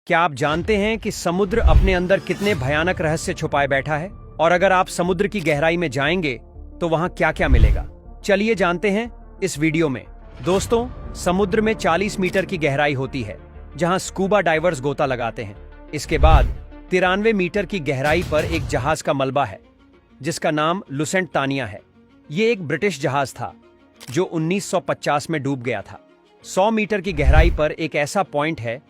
क्या आप जानते हैं कि समुद्र अपने अंदर कितने भयानक रहस्य छुपाए बैठा है? और अगर आप समुद्र की गहराई में जाएंगे तो वहां क्या क्या मिलेगा, चलिए जानते हैं इस वीडियो में। दोस्तों, समुद्र में 40 मीटर की गहराई होती है जहां स्कूबा डाइवर्स गोता लगाते हैं। इसके बाद 93 मीटर की गहराई पर एक जहाज का मलबा है जिसका नाम लुसेंट तानिया है। ये एक ब्रिटिश जहाज था जो 1950 में डूब गया था। 100 मीटर की गहराई पर एक ऐसा पॉइंट है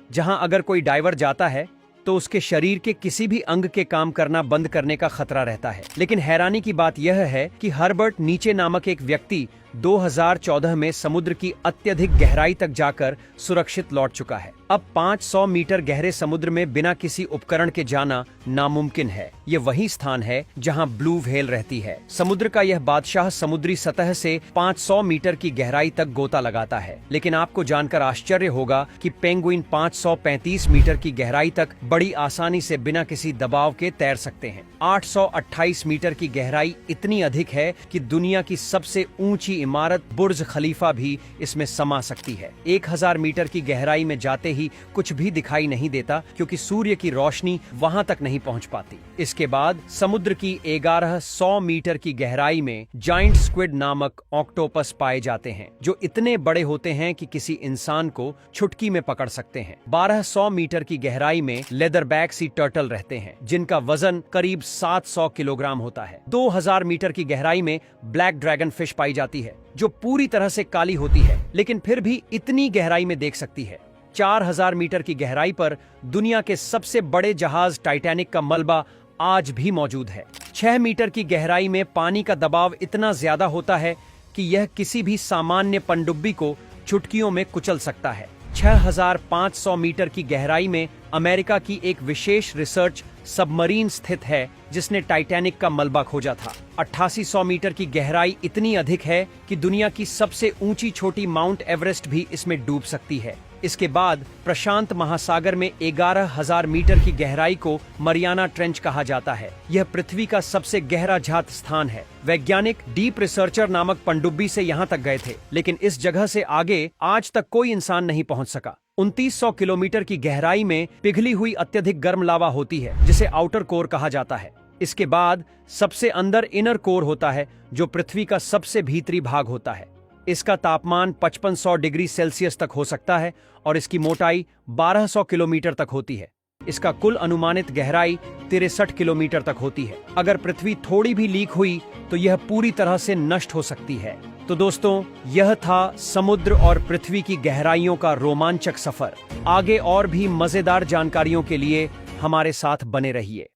जहां अगर कोई डाइवर जाता है तो उसके शरीर के किसी भी अंग के काम करना बंद करने का खतरा रहता है। लेकिन हैरानी की बात यह है कि हर्बर्ट नीचे नामक एक व्यक्ति 2014 में समुद्र की अत्यधिक गहराई तक जाकर सुरक्षित लौट चुका है। अब 500 मीटर गहरे समुद्र में बिना किसी उपकरण के जाना नामुमकिन है। ये वही स्थान है जहां ब्लू व्हेल रहती है। समुद्र का यह बादशाह समुद्री सतह से 500 मीटर की गहराई तक गोता लगाता है। लेकिन आपको जानकर आश्चर्य होगा कि पेंगुइन 535 मीटर की गहराई तक बड़ी आसानी से बिना किसी दबाव के तैर सकते हैं। 828 मीटर की गहराई इतनी अधिक है कि दुनिया की सबसे ऊंची इमारत बुर्ज खलीफा भी इसमें समा सकती है। 1000 मीटर की गहराई में जाते ही कुछ भी दिखाई नहीं देता क्योंकि सूर्य की रोशनी वहां तक नहीं पहुंच पाती। इसके बाद समुद्र की 1100 मीटर की गहराई में जाइंट स्क्विड नामक ऑक्टोपस पाए जाते हैं जो इतने बड़े होते हैं कि किसी इंसान को चुटकी में पकड़ सकते हैं। 1200 मीटर की गहराई में लेदरबैक सी टर्टल रहते हैं जिनका वजन करीब 700 किलोग्राम होता है। 2000 मीटर की गहराई में ब्लैक ड्रैगन फिश पाई जाती है जो पूरी तरह से काली होती है लेकिन फिर भी इतनी गहराई में देख सकती है। 4000 मीटर की गहराई पर दुनिया के सबसे बड़े जहाज टाइटैनिक का मलबा आज भी मौजूद है। 6 मीटर की गहराई में पानी का दबाव इतना ज्यादा होता है कि यह किसी भी सामान्य पनडुब्बी को चुटकियों में कुचल सकता है। 6500 मीटर की गहराई में अमेरिका की एक विशेष रिसर्च सबमरीन स्थित है जिसने टाइटैनिक का मलबा खोजा था। 8800 मीटर की गहराई इतनी अधिक है कि दुनिया की सबसे ऊंची छोटी माउंट एवरेस्ट भी इसमें डूब सकती है। इसके बाद प्रशांत महासागर में 11000 मीटर की गहराई को मरियाना ट्रेंच कहा जाता है। यह पृथ्वी का सबसे गहरा जात स्थान है। वैज्ञानिक डीप रिसर्चर नामक पनडुब्बी से यहाँ तक गए थे लेकिन इस जगह से आगे आज तक कोई इंसान नहीं पहुँच सका। 2900 किलोमीटर की गहराई में पिघली हुई अत्यधिक गर्म लावा होती है जिसे आउटर कोर कहा जाता है। इसके बाद सबसे अंदर इनर कोर होता है जो पृथ्वी का सबसे भीतरी भाग होता है। इसका तापमान 5500 डिग्री सेल्सियस तक हो सकता है और इसकी मोटाई 1200 किलोमीटर तक होती है। इसका कुल अनुमानित गहराई 63 किलोमीटर तक होती है। अगर पृथ्वी थोड़ी भी लीक हुई तो यह पूरी तरह से नष्ट हो सकती है। तो दोस्तों, यह था समुद्र और पृथ्वी की गहराइयों का रोमांचक सफर। आगे और भी मजेदार जानकारियों के लिए हमारे साथ बने रहिए।